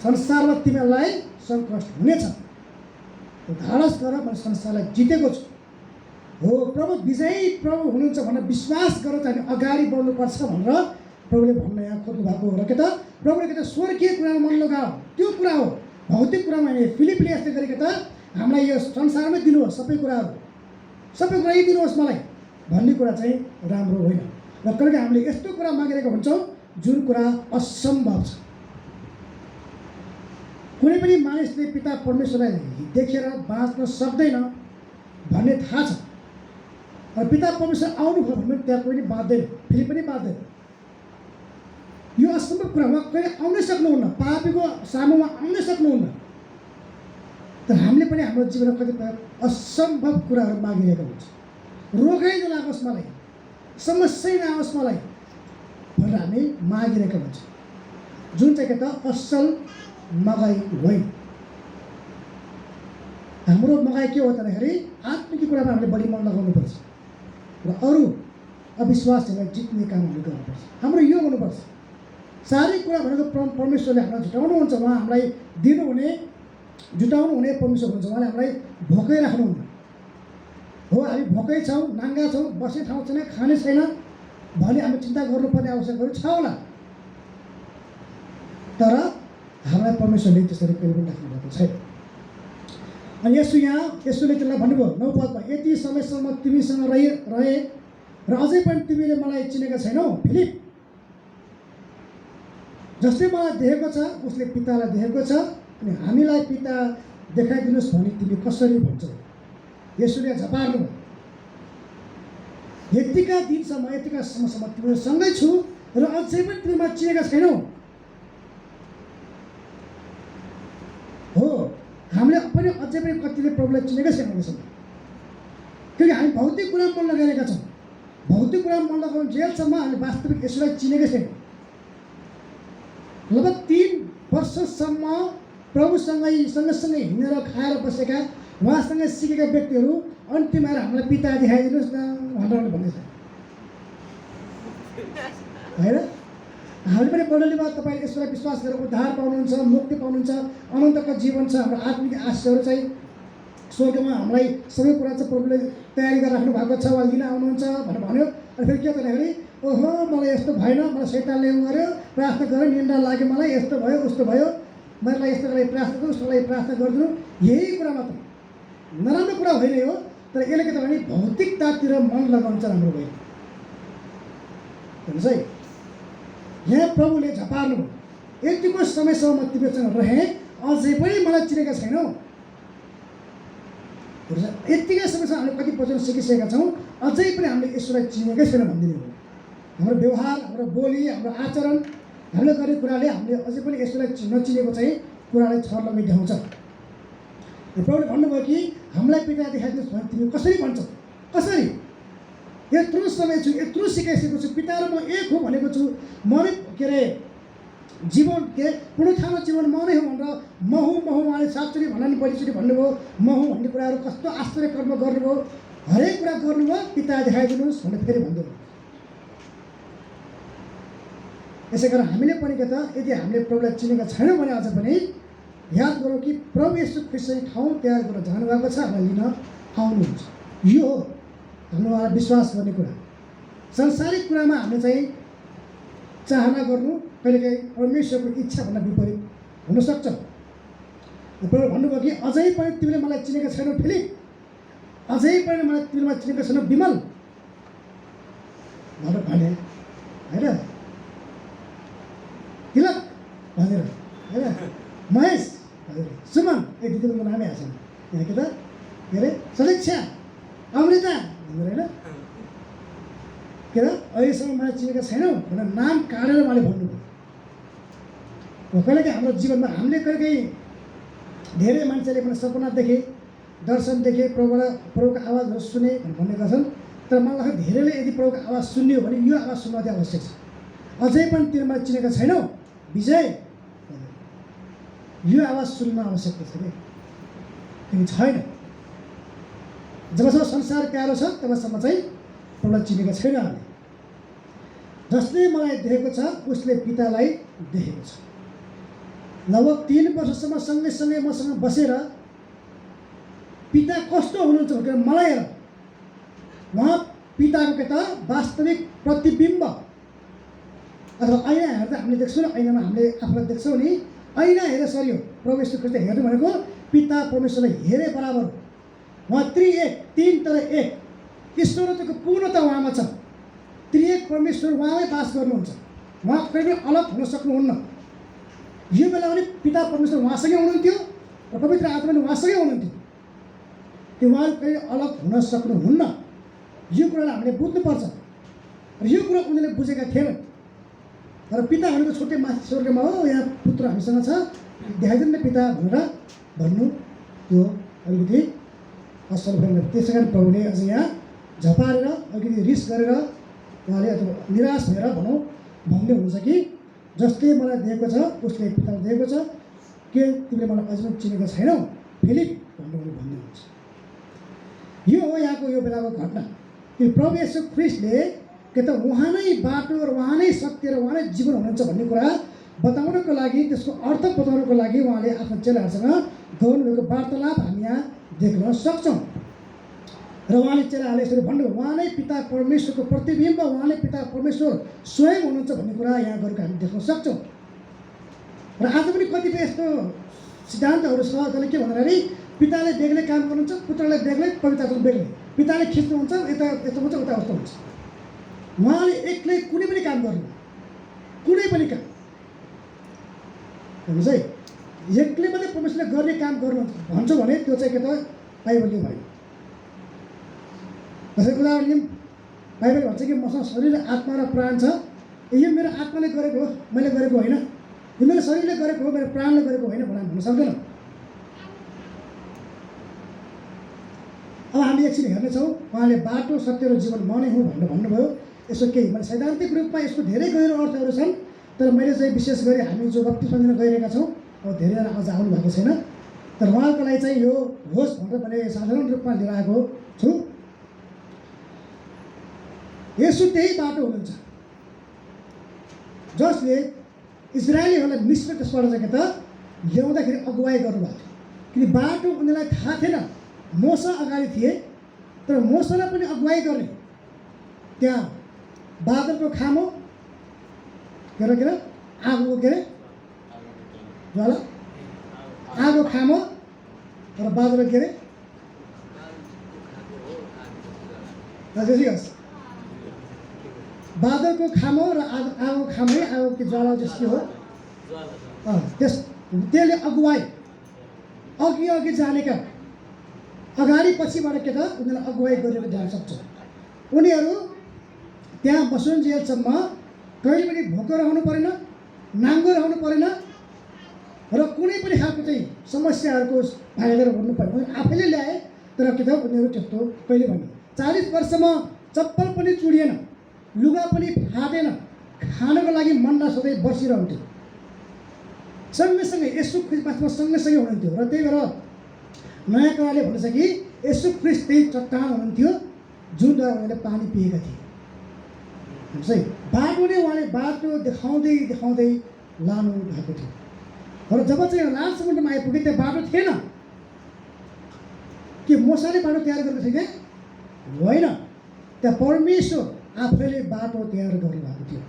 संसारमा तिमीहरूलाई सङ्कट हुनेछ, धाडस गर, म संसारलाई जितेको छु। हो प्रभु विजयी प्रभु हुनुहुन्छ भनेर विश्वास गरेर चाहिँ हामी अगाडि बढ्नुपर्छ भनेर प्रभुले भन्न यहाँ खोज्नु भएको हो। र के त प्रभुले के त स्वर्गीय कुरामा मन लगाओ, त्यो कुरा हो। भौतिक कुरामा होइन। फिलिपले यस्तै गरेको त हामीलाई यो संसारमै दिनुहोस्, सबै कुराहरू, सबै कुरा यही दिनुहोस् मलाई भन्ने कुरा चाहिँ राम्रो होइन। र कहिले हामीले यस्तो कुरा मागिरहेका हुन्छौँ जुन कुरा असम्भव छ। कुनै पनि मानिसले पिता परमेश्वरलाई देखेर बाँच्न सक्दैन भन्ने थाहा छ, र पिता परमेश्वर आउनुभयो भने त्यहाँ कोही पनि बाँच्दैन, फेरि पनि बाँच्दैन। यो असम्भव कुरा उहाँ कहिले आउनै सक्नुहुन्न, पापीको सामुमा आउनै सक्नुहुन्न। तर हामीले पनि हाम्रो जीवनमा कतिपय असम्भव कुराहरू मागिरहेका हुन्छ। रोगै नलागोस् मलाई, समस्या नआओस् मलाई भनेर हामी मागिरहेका हुन्छ, जुन चाहिँ के त असल मगाइ होइन। हाम्रो मगाइ के हो भन्दाखेरि आत्मिक कुरामा हामीले बढी मन लगाउनुपर्छ र अरू अविश्वासहरूलाई जित्ने काम हामीले गर्नुपर्छ। हाम्रो यो हुनुपर्छ। शारीरिक कुरा भनेको परमेश्वरले हामीलाई झुटाउनुहुन्छ, उहाँ हामीलाई दिनुहुने जुटाउनु हुने परमेश्वर हुनुहुन्छ। उहाँले हामीलाई भोकै राख्नुहुन्न। हो, हामी भोकै छौँ, नाङ्गा छौँ, बस्ने ठाउँ छैन, खाने छैन भने हामी चिन्ता गर्नुपर्ने आवश्यकताहरू छ होला, तर हामीलाई परमेश्वरले त्यसरी कहिले पनि राख्नुभएको छैन। अनि यसोले त्यसलाई भन्नुभयो 9 पदमा, यति समयसम्म तिमीसँग रहे र अझै पनि तिमीले मलाई चिनेका छैनौ फिलिप। जसले मलाई देखेको छ उसले पितालाई देखेको छ, अनि हामीलाई पिता देखाइदिनुहोस् भने तिमी कसरी भन्छौ? यसोले झपार्नुभयो, यतिका दिनसम्म यतिका समयसम्म तिमीहरू सँगै छु र अझै पनि तिमी मलाई चिनेका छैनौ। हो, हामीले पनि अझै पनि कतिले प्रभुलाई चिनेकै छैनौँ अहिलेसम्म, किनकि हामी भौतिक कुरामा मन लगाएका छौँ। भौतिक कुरामा मन लगाउनु जेलसम्म हामीले वास्तविक यसोलाई चिनेकै छैनौँ। लगभग 3 वर्षसम्म प्रभुसँगै सँगसँगै हिँडेर खाएर बसेका, उहाँसँगै सिकेका व्यक्तिहरू अन्तिम आएर हामीलाई पिता देखाइदिनुहोस् न भनेर भन्दैछ, होइन? हामी पनि मण्डलीमा तपाईँ यसोलाई विश्वास गरेर उद्धार पाउनुहुन्छ, मुक्ति पाउनुहुन्छ, अनन्तको जीवन छ, हाम्रो आत्मिक आशिषहरू चाहिँ स्वर्गमा हामीलाई सबै कुरा चाहिँ प्रभुले तयारी गरेर राख्नु भएको छ, उहाँ लिन आउनुहुन्छ भनेर भन्यो। अनि फेरि के त भन्दाखेरि, ओहो मलाई यस्तो भएन, मलाई शैतानले गर्यो, प्रार्थना गरेर निन्दा लाग्यो, मलाई यस्तो भयो उस्तो भयो, मलाई यस्तोको लागि प्रार्थना गर्नु, उसको लागि प्रार्थना गरिदिनु, यही कुरा मात्र। नराम्रो कुरा होइन यो, तर यसले के त भने भौतिकतातिर मन लगाउँछ राम्रो भयो। हेर्नुहोस् है, यहाँ प्रभुले झपार्नुभयो, यतिको समयसम्म म तिमीसँग रहेँ अझै पनि मलाई चिनेका छैनौ। यत्तिकै समयसम्म हामीले कति वचन सिकिसकेका छौँ, अझै पनि हामीले यसोलाई चिनेकै छैन भनिदिनु हो। हाम्रो व्यवहार, हाम्रो बोली, हाम्रो आचरण, हामीले गर्ने कुराले हामीले अझै पनि यसोलाई नचिनेको चाहिँ कुरालाई छर्लङ्गै देखाउँछ। प्रभुले भन्नुभयो कि हामीलाई पिता देखाइदिनुहोस् भने तिमी कसरी भन्छौ? कसरी? यत्रो समय छु, यत्रो सिकाइसकेको छु, पिता र म एक हो भनेको छु, म नै के अरे जीवन पुनरुत्थानको जीवन म नै हो भनेर महु उहाँले 7 चोटि भन्दा नि पहिलोचोटि भन्नुभयो। महु भन्ने कुराहरू कस्तो आश्चर्य कर्म गर्नुभयो, हरेक कुरा गर्नुभयो, पिता देखाइदिनुहोस् भनेर फेरि भन्नुभयो। यसै कारण हामीले पनि के त, यदि हामीले प्रभुलाई चिनेका छैनौँ भने अझ पनि याद गरौँ कि प्रभु येशू ख्रीष्ट चाहिँ ठाउँ तयार गरेर जानुभएको छ, हामीलाई लिन आउनुहुन्छ। यो हो हाम्रो उहाँलाई विश्वास गर्ने कुरा। सांसारिक कुरामा हामीले चाहिँ चाहना गर्नु कहिलेकाहीँ परमेश्वरको इच्छाभन्दा विपरीत हुनसक्छ। प्रभु भन्नुभयो कि अझै पनि तिमीले मलाई चिनेका छैनौ फिलिप, अझै पनि तिमीले मलाई चिनेका छैनौ विमल भनेर भने, होइन? तिलक भनेर, होइन? महेश भनेर, सुमन, एक दिदीको नामै आएको छ यहाँ, के त के अरे समीक्षा, अमृता भनेर, होइन? के त अहिलेसम्म मलाई चिनेका छैनौ भनेर नाम काटेर उहाँले भन्नुभयो। कहिलेकाहीँ हाम्रो जीवनमा हामीले कहिलेकाहीँ धेरै मान्छेले पनि सपना देखे, दर्शन देखे, प्रभुको आवाजहरू सुने भन्ने गर्छन्, तर मलाई लाग्छ धेरैले यदि प्रभुको आवाज सुन्यो भने यो आवाज सुन्न अति आवश्यक छ। अझै पनि तिमीले मलाई चिनेका छैनौ विजय, यो आवाज सुन्न आवश्यक छ कि किन छैन? जबसम्म संसार प्यारो छ तबसम्म चाहिँ प्रभुलाई चिनेका छैन हामीले। जसले मलाई देखेको छ उसले पितालाई देखेको छ। लगभग 3 वर्षसम्म सँगै मसँग बसेर पिता कस्तो हुनुहुन्छ भनेर मलाई हेर, उहाँ पिताको के त वास्तविक प्रतिबिम्ब अथवा ऐना हेर्दा हामीले देख्छौँ, ऐनामा हामीले आफूलाई देख्छौँ नि, ऐना हेरे सरी हो। प्रभु येशू ख्रीष्ट हेर्नु भनेको पिता परमेश्वरलाई हेरे बराबर हो। उहाँ त्रिएक, 3 तर 1, ईश्वरत्वको पूर्णता उहाँमा छ। त्रिएक परमेश्वर उहाँमै बास गर्नुहुन्छ, उहाँ कहिले अलग हुन सक्नुहुन्न। यो बेला पनि पिता परमेश्वर उहाँसँगै हुनुहुन्थ्यो र पवित्र आत्मा पनि उहाँसँगै हुनुहुन्थ्यो, त्यो उहाँ कहिले अलग हुन सक्नुहुन्न। यो कुरालाई हामीले बुझ्नुपर्छ र यो कुरा उनीहरूले बुझेका थिएनन्। तर पिता भनेको छुट्टै माथि स्वर्गमा हो, यहाँ पुत्र हामीसँग छ, देखाइदिनु न पिता भनेर भन्नु त्यो अलिकति असल भएन। त्यसै कारण प्रभुले अझ यहाँ झपारेर अलिकति रिस गरेर उहाँले अथवा निराश भएर भनौँ भन्दै हुनुहुन्छ कि जसले मलाई दिएको छ उसले पितालाई दिएको छ, के तिमीले मलाई अझै पनि चिनेको छैनौ फिलिप? भन्नु भन्नुहुन्छ। यो हो यहाँको यो बेलाको घटना कि प्रभु येशू ख्रीष्टले के त उहाँ नै बाटो र उहाँ नै सत्य र उहाँ नै जीवन हुनुहुन्छ भन्ने कुरा बताउनको लागि, त्यसको अर्थ बताउनको लागि उहाँले आफ्नो चेलाहरूसँग गर्नुभएको वार्तालाप हामी यहाँ देख्न सक्छौँ। र उहाँले चेलाहरूले यसरी भन्नुभयो, उहाँ नै पिता परमेश्वरको प्रतिबिम्ब, उहाँ नै पिता परमेश्वर स्वयं हुनुहुन्छ भन्ने कुरा यहाँ गरेको हामी देख्न सक्छौँ। र आज पनि कतिपय यस्तो सिद्धान्तहरू छ जसले के भन्दाखेरि पिताले बेग्लै काम गर्नुहुन्छ, पुत्रले बेग्लै, पवित्र आत्मा बेग्लै, पिताले खिच्नुहुन्छ, यता यस्तो हुन्छ, उता उस्तो हुन्छ। उहाँले एक्लै कुनै पनि काम गर्नु, कुनै पनि काम हेर्नुहोस् है, एक्लै मात्रै परमेश्वरले गर्ने काम गर्नु भन्छौँ भने त्यो चाहिँ के त बाइबलले भयो। जस्तै उदाहरण लिउँ, बाइबल भन्छ कि मसँग शरीर, आत्मा र प्राण छ, यो मेरो आत्माले गरेको हो, मैले गरेको होइन, यो मेरो शरीरले गरेको हो, मेरो प्राणले गरेको होइन भनेर भन्न सक्दैन। अब हामी एकछिन हेर्नेछौँ, उहाँले बाटो सत्य र जीवन म नै हुँ भनेर भन्नुभयो। यसो केही मैले सैद्धान्तिक रूपमा यसको धेरै गहिरो अर्थहरू छन्, तर मैले चाहिँ विशेष गरी हामी जो बत्तिसमा दिन गइरहेका छौँ, अब धेरैजना अझ आउनु भएको छैन, तर उहाँको लागि चाहिँ यो होस् भनेर मैले साधारण रूपमा लिएर आएको छु। यसो त्यही बाटो हुनुहुन्छ जसले इजरायलीहरूलाई मिश्र देशबाट चाहिँ के त ल्याउँदाखेरि अगुवाई गर्नुभएको थियो। किन बाटो उनीहरूलाई थाहा थिएन, मोसा अगाडि थिए, तर मोसालाई पनि अगुवाई गर्ने त्यहाँ बादलको खामो के अरे आगोको के अरे ज्वाला, आगो खामो र बादल के अरे हजुर बादलको खामो र आगो खामै, आगोको ज्वाला जस्तो हो त्यसले अगुवाई अघि अघि जानेका अगाडि पछिबाट के त उनीहरूलाई अगुवाई गरेर जान सक्छ। उनीहरू त्यहाँ बसुन्जेलसम्म कहिले पनि भोको रहनु परेन, नाङ्गो रहनु परेन र कुनै पनि खालको चाहिँ समस्याहरूको भागेर भन्नु परेन। उनीहरू आफैले ल्याए, तर के त उनीहरू त्यस्तो कहिले भने 40 वर्षमा चप्पल पनि चुडिएन, लुगा पनि फाटेन, खानको लागि मन्डा सधैँ बसिरहन्थ्यो। सँगैसँगै यसु ख्रीष्टमा सँगैसँगै हुनुहुन्थ्यो। र त्यही भएर नयाँ करारले भन्छ कि यसु ख्रीष्ट त्यही चट्टान हुनुहुन्थ्यो जुनद्वारा उनीहरूले पानी पिएका थिए। हेर्नुहोस् है, बाटो नै उहाँले बाटो देखाउँदै देखाउँदै लानु भएको थियो। र जब चाहिँ लाल समुद्रमा आइपुगे त्यहाँ बाटो थिएन। के मोसाले बाटो तयार गरेको थियो क्या? होइन, त्यहाँ परमेश्वर आफैले बाटो तयार गर्नुभएको थियो।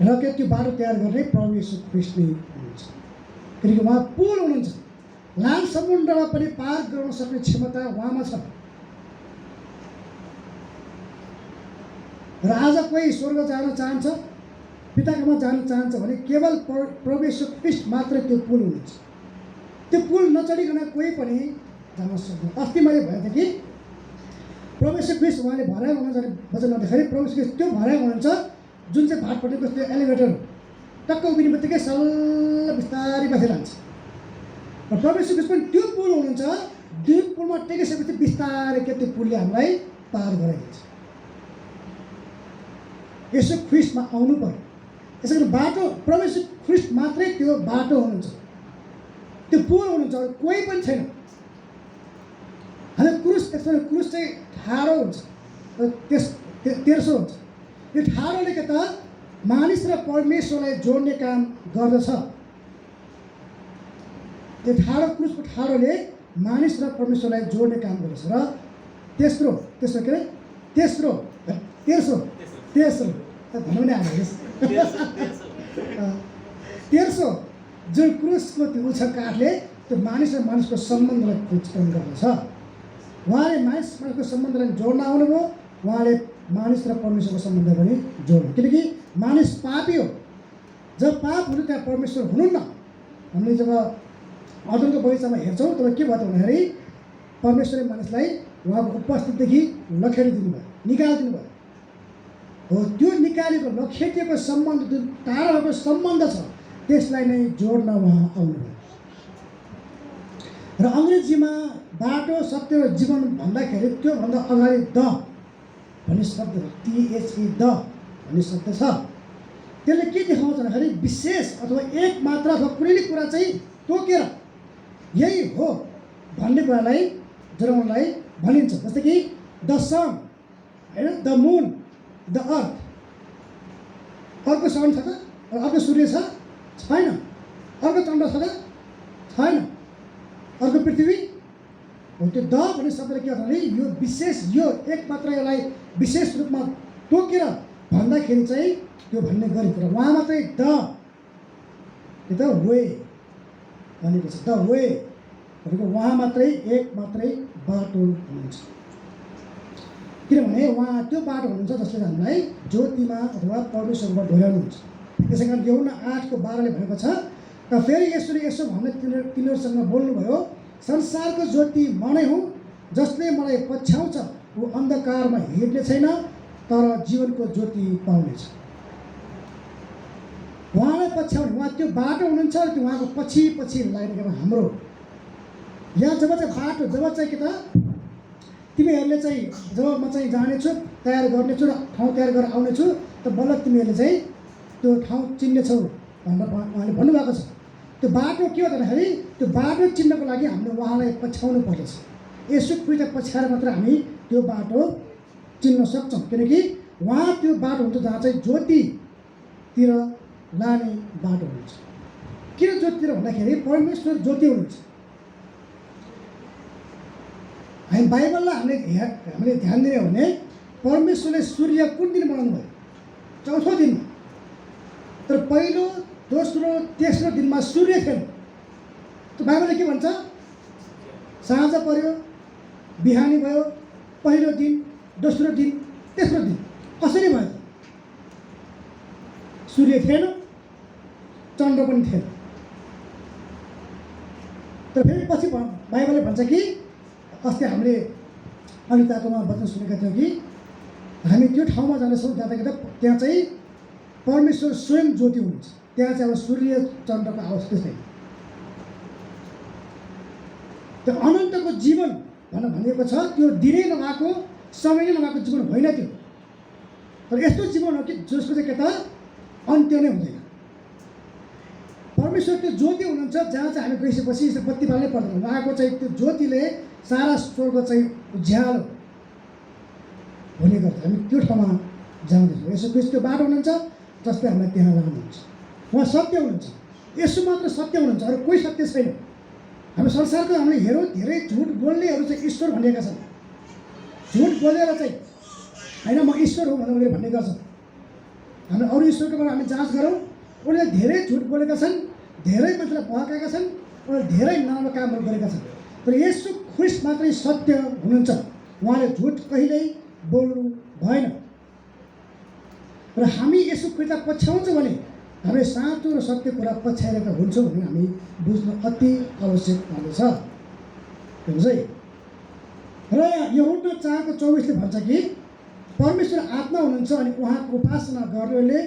र के त्यो बाटो तयार गर्ने परमेश्वर ख्रीष्ट नै हुनुहुन्छ, किनकि उहाँ पुल हुनुहुन्छ। लाल समुद्रमा पनि पार गर्न सक्ने क्षमता उहाँमा छ। र आज कोही स्वर्ग जान चाहन्छ, पिताकोमा जान चाहन्छ भने केवल परमेश्वर ख्रीष्ट मात्रै त्यो पुल हुनुहुन्छ। त्यो पुल नचढिकन कोही पनि जान सक्दैन। अस्ति मैले भनेको थिएँ कि परमेश्वर ख्रीष्ट उहाँले भराइ हुनुहुन्छ वचन गर्दाखेरि परमेश्वर ख्रीष्ट त्यो भराइ हुनुहुन्छ जुन चाहिँ भाटपट्टिको त्यो एलिभेटर हो, टक्क उभिने बित्तिकै सल्ल बिस्तारै माथि लान्छ। र परमेश्वर ख्रीष्ट पनि त्यो पुल हुनुहुन्छ, त्यो पुलमा टेकिसकेपछि बिस्तारै के त्यो पुलले हामीलाई पार गराइदिन्छ। यसो ख्रीष्टमा आउनु पर्यो। यसै गरी बाटो परमेश्वर ख्रीष्ट मात्रै त्यो बाटो हुनुहुन्छ, त्यो पुल हुनुहुन्छ, कोही पनि छैन। हामी क्रुस देख्छौँ, क्रुस चाहिँ ठाडो हुन्छ र तेर्सो हुन्छ। यो ठाडोले के त मानिस र परमेश्वरलाई जोड्ने काम गर्दछ। त्यो ठाडो क्रुसको ठाडोले मानिस र परमेश्वरलाई जोड्ने काम गर्दछ। र तेस्रो के अरे तेर्सो भन्नु नै आयो। तेर्सो जुन क्रुसको त्यो छ काठले त्यो मानिस र मानिसको सम्बन्धलाई चित्रण गर्दछ। उहाँले मानिसको सम्बन्धलाई जोड्न आउनुभयो, उहाँले मानिस र परमेश्वरको सम्बन्ध पनि जोड्नु, किनकि मानिस पापी हो। जब पाप हुनु त्यहाँ परमेश्वर हुनुहुन्न। हामीले जब अदनको बगैँचामा हेर्छौँ तब के भयो भन्दाखेरि परमेश्वरले मानिसलाई उहाँको उपस्थितिदेखि लखेडिदिनु भयो, निकालिदिनु भयो। हो त्यो निकालेको लखेटिएको सम्बन्ध जुन टाढा भएको सम्बन्ध छ त्यसलाई नै जोड्न उहाँ आउनुभयो। र अङ्ग्रेजीमा बाटो सत्य र जीवन भन्दाखेरि त्योभन्दा अगाडि द भन्ने शब्द THE द भन्ने शब्द छ। त्यसले के देखाउँछ भन्दाखेरि विशेष अथवा एक मात्र अथवा कुनै कुरा चाहिँ तोकेर यही हो भन्ने कुरालाई जनाउनलाई भनिन्छ। जस्तै कि द सन होइन, द मुन, द अर्थ। अर्को सन छ त? अर्को सूर्य छ? छैन। अर्को चन्द्र छ त? छैन। अर्को पृथ्वी हो। त्यो द भन्ने शब्दले के भन्दा यो विशेष, यो एक मात्र यसलाई विशेष रूपमा तोकेर भन्दाखेरि चाहिँ त्यो भन्ने गरेको र उहाँ मात्रै द, त्यो त वे भनेको छ। द वे भनेको उहाँ मात्रै एक मात्रै बाटो हुनुहुन्छ। किनभने उहाँ त्यो बाटो हुनुहुन्छ जसले हामीलाई ज्योतिमा अथवा परमेश्वरमा ढोल्याउनुहुन्छ। त्यसै कारण यूहन्ना 8:12ले भनेको छ, र फेरि यसोले यसो भन्ने तिनीहरूसँग बोल्नुभयो, संसारको ज्योति म नै हुँ, जसले मलाई पछ्याउँछ ऊ अन्धकारमा हिँड्ने छैन तर जीवनको ज्योति पाउनेछ। उहाँलाई पछ्याउने, उहाँ त्यो बाटो हुनुहुन्छ र त्यो उहाँको पछि पछि लाग्ने हाम्रो यहाँ जब चाहिँ बाटो, जब चाहिँ के त तिमीहरूले चाहिँ, जब म चाहिँ जानेछु, तयार गर्नेछु र ठाउँ तयार गरेर आउनेछु, त बल्ल तिमीहरूले चाहिँ त्यो ठाउँ चिन्नेछौ भनेर उहाँले भन्नुभएको छ। त्यो बाटो के हो भन्दाखेरि त्यो बाटो चिन्नको लागि हामीले उहाँलाई पछ्याउनु पर्दछ। यसो ख्रिस्ट पछ्याएर मात्र हामी त्यो बाटो चिन्न सक्छौँ। किनकि उहाँ त्यो बाटो हुन्छ जहाँ चाहिँ ज्योतितिर लाने बाटो हुन्छ। किन ज्योतितिर भन्दाखेरि परमेश्वर ज्योति हुनुहुन्छ। हामी बाइबललाई हामीले ध्यान दिने हो भने परमेश्वरले सूर्य कुन दिन बनाउनु भयो? चौथो दिनमा। तर पहिलो, दोस्रो, तेस्रो दिनमा सूर्य थिएन। त्यो बाइबलले के भन्छ? साँझ पर्यो, बिहानी भयो, पहिलो दिन, दोस्रो दिन, तेस्रो दिन। कसरी भयो? सूर्य थिएन, चन्द्र पनि थिएन। तर फेरि पछि बाइबलले भन्छ कि, अस्ति हामीले अनिताकोमा वचन सुनेका थियौँ कि हामी त्यो ठाउँमा जानेछौँ जहाँ त्यहाँ चाहिँ परमेश्वर स्वयं ज्योति हुनुहुन्छ। त्यहाँ चाहिँ अब सूर्य चन्द्रको आवश्यकता छैन। त्यो अनन्तको जीवन भनेर भनिएको छ। त्यो दिनै नभएको, समय नै नभएको जीवन होइन त्यो। तर यस्तो जीवन हो कि जसको चाहिँ के त अन्त्य नै हुँदैन। परमेश्वर त्यो ज्योति हुनुहुन्छ जहाँ चाहिँ हामी गइसकेपछि बत्ती बाल्नै पर्दैन। उहाँको चाहिँ त्यो ज्योतिले सारा स्वर्ग चाहिँ उज्यालो हुने गर्छ। हामी त्यो ठाउँमा जाँदैछौँ। यसो क्रिस्ट त्यो बाटो हुनुहुन्छ जसले हामीलाई त्यहाँ लानुहुन्छ। उहाँ सत्य हुनुहुन्छ। यसो मात्र सत्य हुनुहुन्छ, अरू कोही सत्य छैन। हामी संसारको हामीले हेरौँ, धेरै झुट बोल्नेहरू चाहिँ ईश्वर भनिएका छन्। झुट बोलेर चाहिँ होइन म ईश्वर हो भनेर उनीहरूले भन्ने गर्छन्। हामी अरू ईश्वरको बारेमा हामी जाँच गरौँ, उनीहरूले धेरै झुट बोलेका छन्, धेरै मान्छेलाई भड्काएका छन्, उनीहरूले धेरै नराम्रो कामहरू गरेका छन्। तर यसो ख्रिस्ट मात्रै सत्य हुनुहुन्छ। उहाँले झुट कहिल्यै बोल्नु भएन। र हामी यसो ख्रिस्टलाई पछ्याउँछौँ भने हामीले साँचो र सत्य कुरा पछ्याइरहेका हुन्छौँ भने हामी बुझ्नु अति आवश्यक पर्दछ। हेर्नुहोस् है, र यूहन्ना 4:24ले भन्छ कि परमेश्वर आत्मा हुनुहुन्छ अनि उहाँको उपासना गर्नेले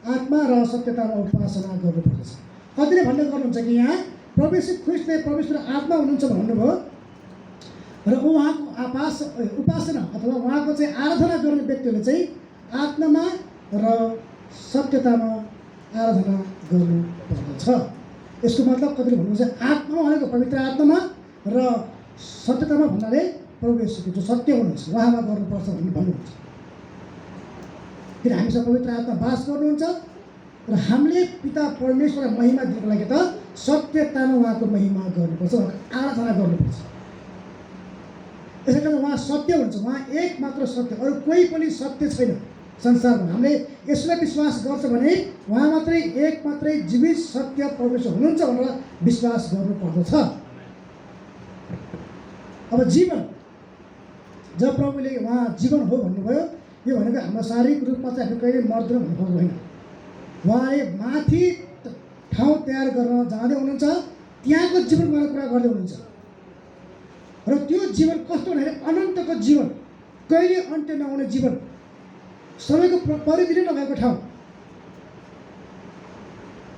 आत्मा र सत्यतामा उपासना गर्नुपर्दछ। कतिले भन्ने गर्नुहुन्छ कि यहाँ ख्रिस्टले परमेश्वर आत्मा हुनुहुन्छ भन्नुभयो र उहाँको उपासना अथवा उहाँको चाहिँ आराधना गर्ने व्यक्तिहरूले चाहिँ आत्मामा र सत्यतामा आराधना गर्नुपर्दछ। यसको मतलब कतिले भन्नुहुन्छ आत्मा भनेको पवित्र आत्मामा र सत्यतामा भन्नाले प्रभु येशूको जो सत्य हुनुहुन्छ उहाँमा गर्नुपर्छ भन्ने भन्नुहुन्छ। किन हामीसँग पवित्र आत्मा वास गर्नुहुन्छ र हामीले पिता परमेश्वरलाई महिमा दिनको लागि त सत्यतामा उहाँको महिमा गर्नुपर्छ, उहाँको आराधना गर्नुपर्छ। यसै कारण उहाँ सत्य हुन्छ। उहाँ एक मात्र सत्य, अरू कोही पनि सत्य छैन संसारमा। हामीले यसलाई विश्वास गर्छ भने उहाँ मात्रै एक मात्रै जीवित सत्य परमेश्वर हुनुहुन्छ भनेर विश्वास गर्नुपर्दछ। अब जीवन, जब प्रभुले उहाँ जीवन हो भन्नुभयो, यो भनेको हाम्रो शारीरिक रूपमा चाहिँ हामी कहिले मर्दैन भन्नु खोज्नु होइन। उहाँले माथि ठाउँ तयार गर्न जाँदै हुनुहुन्छ, त्यहाँको जीवनको कुरा गर्दै हुनुहुन्छ। र त्यो जीवन कस्तो भन्दाखेरि अनन्तको जीवन, कहिले अन्त्य नहुने जीवन, समयको परिधि नै नभएको ठाउँ।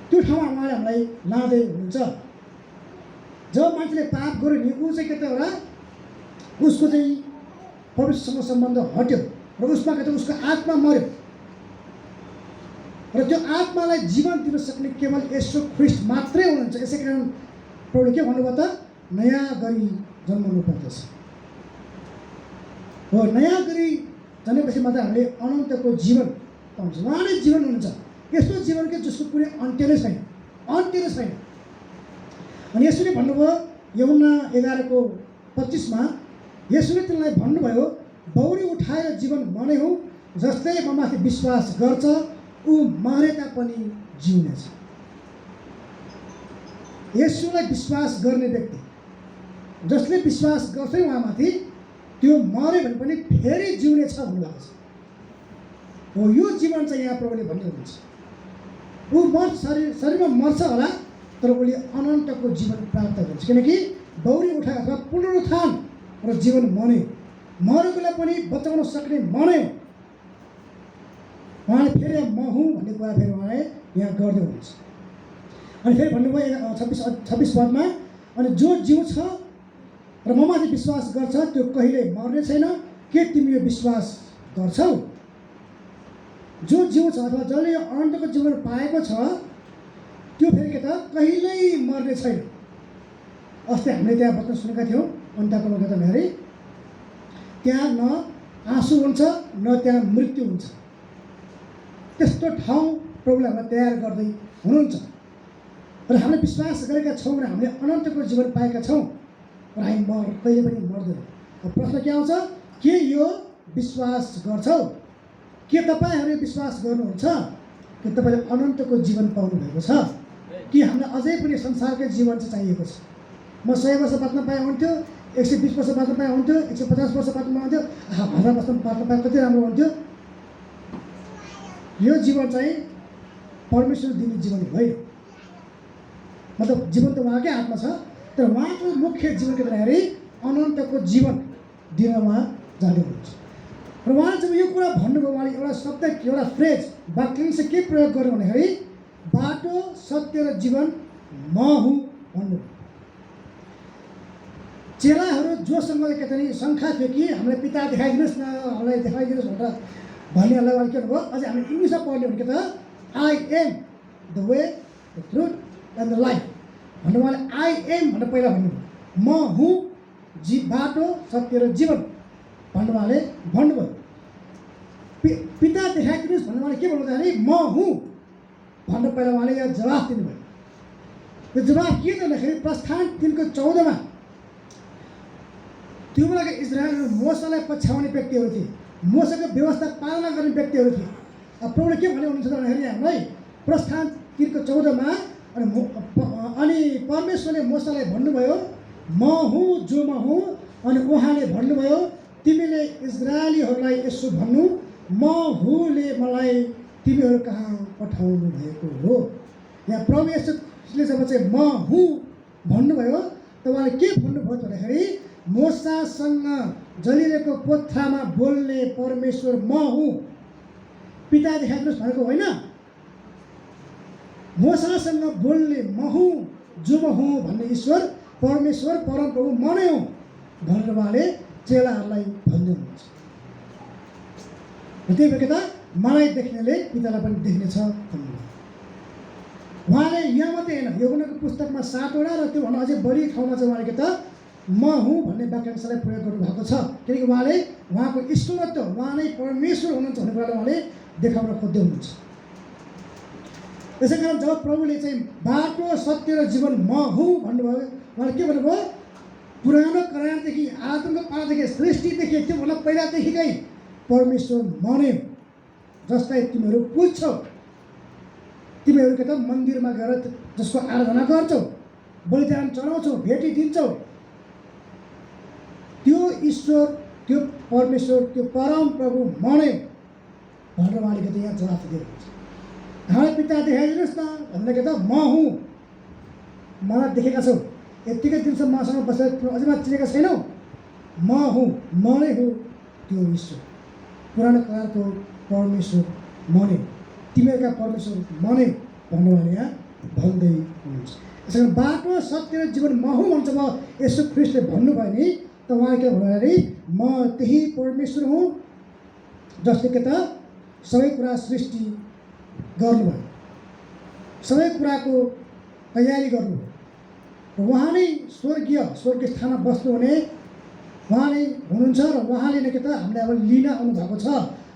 त्यो ठाउँमा उहाँले हामीलाई लाँदै हुनुहुन्छ। जब मान्छेले पाप गर्यो नि ऊ चाहिँ के त एउटा उसको चाहिँ परमेश्वरसँग सम्बन्ध हट्यो र उसमा के त उसको आत्मा मर्यो। र त्यो आत्मालाई जीवन दिन सक्ने केवल यसो ख्रिस्ट मात्रै हुनुहुन्छ। यसै कारण प्रभुले के भन्नुभयो त नयाँ गरी जन्मनु पर्दछ। हो, नयाँ गरी जन्मेपछि मात्र हामीले अनन्तको जीवन पाउँछ। उहाँ नै जीवन हुनुहुन्छ। यस्तो जीवन के जसको कुनै अन्त्य नै छैन, अन्त्य नै छैन। अनि यसरी भन्नुभयो यूहन्ना 11:25 यसुले तिनलाई भन्नुभयो, बौरी उठाएर जीवन म नै हुँ, जसले ममाथि विश्वास गर्छ ऊ मरे तापनि जिउनेछ। यसुलाई विश्वास गर्ने व्यक्ति, जसले विश्वास गर्छ उहाँमाथि, त्यो मर्यो भने पनि फेरि जिउनेछ भन्नुभएको छ। हो, यो जीवन चाहिँ यहाँ प्रभुले भन्ने हुनुहुन्छ। ऊ शरीरमा मर्छ होला, तर उसले अनन्तको जीवन प्राप्त गर्छ। किनकि बौरी उठाए अथवा पुनरुत्थान र जीवन मनै, मरेकोलाई पनि बचाउन सक्ने मनै हो। उहाँले फेरि म हुँ भन्ने कुरा फेरि उहाँले यहाँ गर्दै हुनुहुन्छ। अनि फेरि भन्नुभयो 26 पदमा, अनि जो जिउ छ र ममाथि विश्वास गर्छ त्यो कहिले मर्ने छैन। के तिमी यो विश्वास गर्छौ? जो जिउ छ अथवा जसले अनन्तको जीवन पाएको छ त्यो फेरि के त कहिल्यै मर्ने छैन। अस्ति हामीले त्यहाँ वचन सुनेका थियौँ अन्त्यको भन्दाखेरि त्यहाँ न आँसु हुन्छ न त्यहाँ मृत्यु हुन्छ। त्यस्तो ठाउँ प्रभुले हामीलाई तयार गर्दै हुनुहुन्छ। र हामीले विश्वास गरेका छौँ भने हामीले अनन्तको जीवन पाएका छौँ र हामी कहिले पनि मर्दैनौँ। प्रश्न के आउँछ? के यो विश्वास गर्छौ? के तपाईँहरू विश्वास गर्नुहुन्छ कि तपाईँले अनन्तको जीवन पाउनुभएको छ? कि हामीलाई अझै पनि संसारकै जीवन चाहिँ चाहिएको छ? म 100 वर्ष बाँच्न पाए हुन्थ्यो, 120 वर्ष बाँच्न पाए हुन्थ्यो, 150 वर्ष बाँच्न पाए हुन्थ्यो, 1000 वर्ष बाँच्न पाए कति राम्रो हुन्थ्यो। यो जीवन चाहिँ परमेश्वर दिने जीवन होइन। मतलब जीवन त उहाँकै हातमा छ, तर उहाँको मुख्य जीवन के भन्दाखेरि अनन्तको जीवन दिन उहाँ जाँदै हुनुहुन्छ। र उहाँले जब यो कुरा भन्नुभयो, उहाँले एउटा शब्द, एउटा फ्रेज, वाक्यांश के प्रयोग गर्नु भन्दाखेरि बाटो सत्य र जीवन म हुँ भन्नुभयो। चेलाहरू जोसँग के त शङ्का थियो कि हामीलाई पिता देखाइदिनुहोस् न, हामीलाई देखाइदिनुहोस् भनेर भन्नेहरूलाई उहाँले के भन्नुभयो, अझै हामीले इङ्ग्लिसमा पढ्ने भने के त I am the way the truth and the life भन्नु। उहाँले आई एम भनेर पहिला भन्नुभयो, म हुँ बाटो सत्य र जीवन भन्नु उहाँले भन्नुभयो। पिता देखाइदिनुहोस् भन्नु उहाँले के भन्नुभयो म हुँ भन्नु पहिला उहाँले यहाँ जवाफ दिनुभयो। यो जवाफ के भन्दाखेरि प्रस्थान 3:14 त्यो बेलाका इजरायलहरू मोसालाई पछ्याउने व्यक्तिहरू थिए, मोसाको व्यवस्था पालना गर्ने व्यक्तिहरू थिए। अब प्रभुले के भन्ने हुनुहुन्छ भन्दाखेरि हामीलाई प्रस्थान 3:14 अनि परमेश्वरले मोसालाई भन्नुभयो म हुँ जो म हुँ। अनि उहाँले भन्नुभयो तिमीले इजरायलीहरूलाई यसो भन्नु म हुँले मलाई तिमीहरू कहाँ पठाउनु भएको हो। यहाँ प्रभु यसोले जब चाहिँ म हुँ भन्नुभयो त उहाँले के भन्नुभयो भन्दाखेरि मोसासँग जलिरहेको पोथ्रामा बोल्ने परमेश्वर म हुँ, पिता देखाइदिनुहोस् भनेको होइन। मोसासँग बोल्ने म हुँ जो म हुँ भन्ने ईश्वर परमेश्वर परमप्रभु म नै हुँ भनेर उहाँले चेलाहरूलाई भन्दै हुनुहुन्छ। त्यही भएर त मलाई देख्नेले पितालाई पनि देख्नेछ भन्नुभयो। उहाँले यहाँ मात्रै होइन, यूहन्नाको पुस्तकमा 7वटा र त्योभन्दा अझै बढी ठाउँमा चाहिँ उहाँले के त म हुँ भन्ने वाक्यांशलाई प्रयोग गर्नुभएको छ। किनकि उहाँले उहाँको ईश्वरत्व, उहाँ नै परमेश्वर हुनुहुन्छ भन्ने कुरालाई उहाँले देखाउन खोज्दै हुनुहुन्छ। त्यसै कारण जब प्रभुले चाहिँ बाटो सत्य र जीवन म हुँ भन्नुभयो, उहाँले के भन्नुभयो? पुरानो करारदेखि, आदमको पालादेखि, सृष्टिदेखि, त्योभन्दा पहिलादेखिकै परमेश्वर म नै हो, जसलाई तिमीहरू पुज्छौ। तिमीहरू के त मन्दिरमा गएर जसको आराधना गर्छौ, बलिदान चढाउँछौ, भेटी दिन्छौ, त्यो ईश्वर, त्यो परमेश्वर, त्यो परम प्रभु म नै हो भनेर उहाँले के त यहाँ जवाफ दिनुहुन्छ। हामीलाई पिता देखाइदिनुहोस् न भन्दा के त म हुँ, मलाई देखेका छौ, यत्तिकै दिनसम्म मसँग बसेर अझै मात्र चिनेका छैनौ, म हुँ, म नै हो त्यो ईश्वर, पुरानो करारको परमेश्वर म नै, तिमीहरूका परमेश्वर म नै भन्नु उहाँले यहाँ भन्दै हुनुहुन्छ। यसै कारण बाटो सत्य र जीवन म हुँ भन्छ। म यसो ख्रिस्टले भन्नुभयो नि त उहाँले के भन्दाखेरि म त्यही परमेश्वर हुँ जसले के त सबै कुरा सृष्टि गर्नुभयो, सबै कुराको तयारी गर्नुभयो र उहाँ नै स्वर्गीय स्थानमा बस्नुहुने उहाँ नै हुनुहुन्छ र उहाँले नै के त हामीलाई अब लिन आउनुभएको छ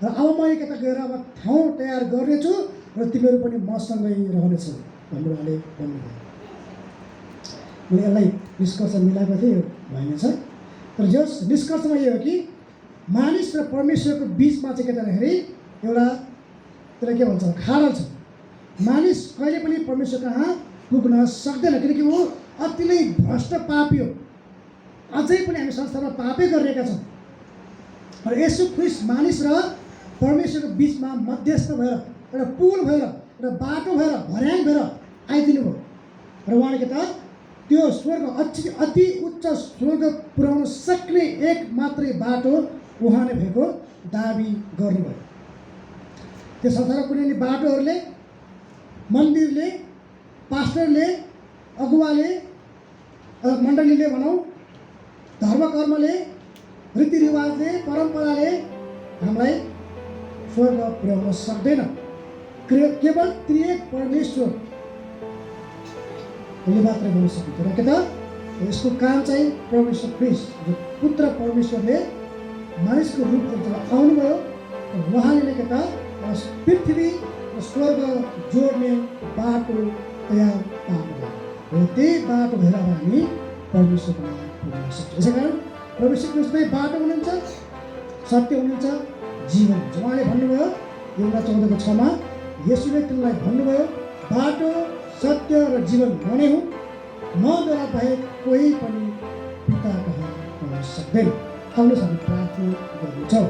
र अब मैले के त गएर अब ठाउँ तयार गर्नेछु र तिमीहरू पनि मसँगै रहनेछौ भनेर उहाँले भन्नुभयो। मैले यसलाई निष्कर्ष मिलाएको थिएँ, भएन छ। तर जस निष्कर्षमा यो हो कि मानिस र परमेश्वरको बिचमा चाहिँ के त भन्दाखेरि एउटा त्यसलाई के भन्छ खाडल छ। मानिस कहिले पनि परमेश्वर कहाँ पुग्न सक्दैन, किनकि ऊ अति नै भ्रष्ट पापी हो। अझै पनि हामी संसारमा पापै गरिरहेका छौँ। र येशू ख्रीष्ट मानिस र परमेश्वरको बिचमा मध्यस्थ भएर एउटा पुल भएर एउटा बाटो भएर भर्याङ भएर आइदिनु भयो र उहाँले के त त्यो स्वर्ग अति उच्च स्वर्ग पुर्याउन सक्ने एक मात्रै बाटो उहाँ नै भएको दाबी गर्नुभयो। त्यो संसारको कुनै बाटोहरूले, मन्दिरले, पास्टरले, अगुवाले, मण्डलीले भनौँ, धर्मकर्मले, रीतिरिवाजले, परम्पराले हामीलाई स्वर्ग पुर्याउन सक्दैन। केवल त्रिएक परमेश्वरले मात्रै गर्न सकिन्छ। र के त यसको काम चाहिँ परमेश्वर ख्रीष्ट जो पुत्र परमेश्वरले मानिसको रूपमा जब आउनुभयो उहाँले नै के त पृथ्वी र स्वर्ग जोड्ने बाटो तयार पार्नुभयो र त्यही बाटो भएर अब हामी परमेश्वरमा पुग्न सक्छौँ। यसै कारण परमेश्वर ख्रीष्ट नै बाटो हुनुहुन्छ, सत्य हुनुहुन्छ, जीवन हुन्छ। उहाँले भन्नुभयो योना 14:6 येशूले तिमीलाई भन्नुभयो बाटो, सत्य र जीवन म नै हुँ, मद्वारा बाहेक कोही पनि पिता कहाँ पुग्न सक्दैन। आउनुहोस् हामी प्रार्थना गर्नेछौँ।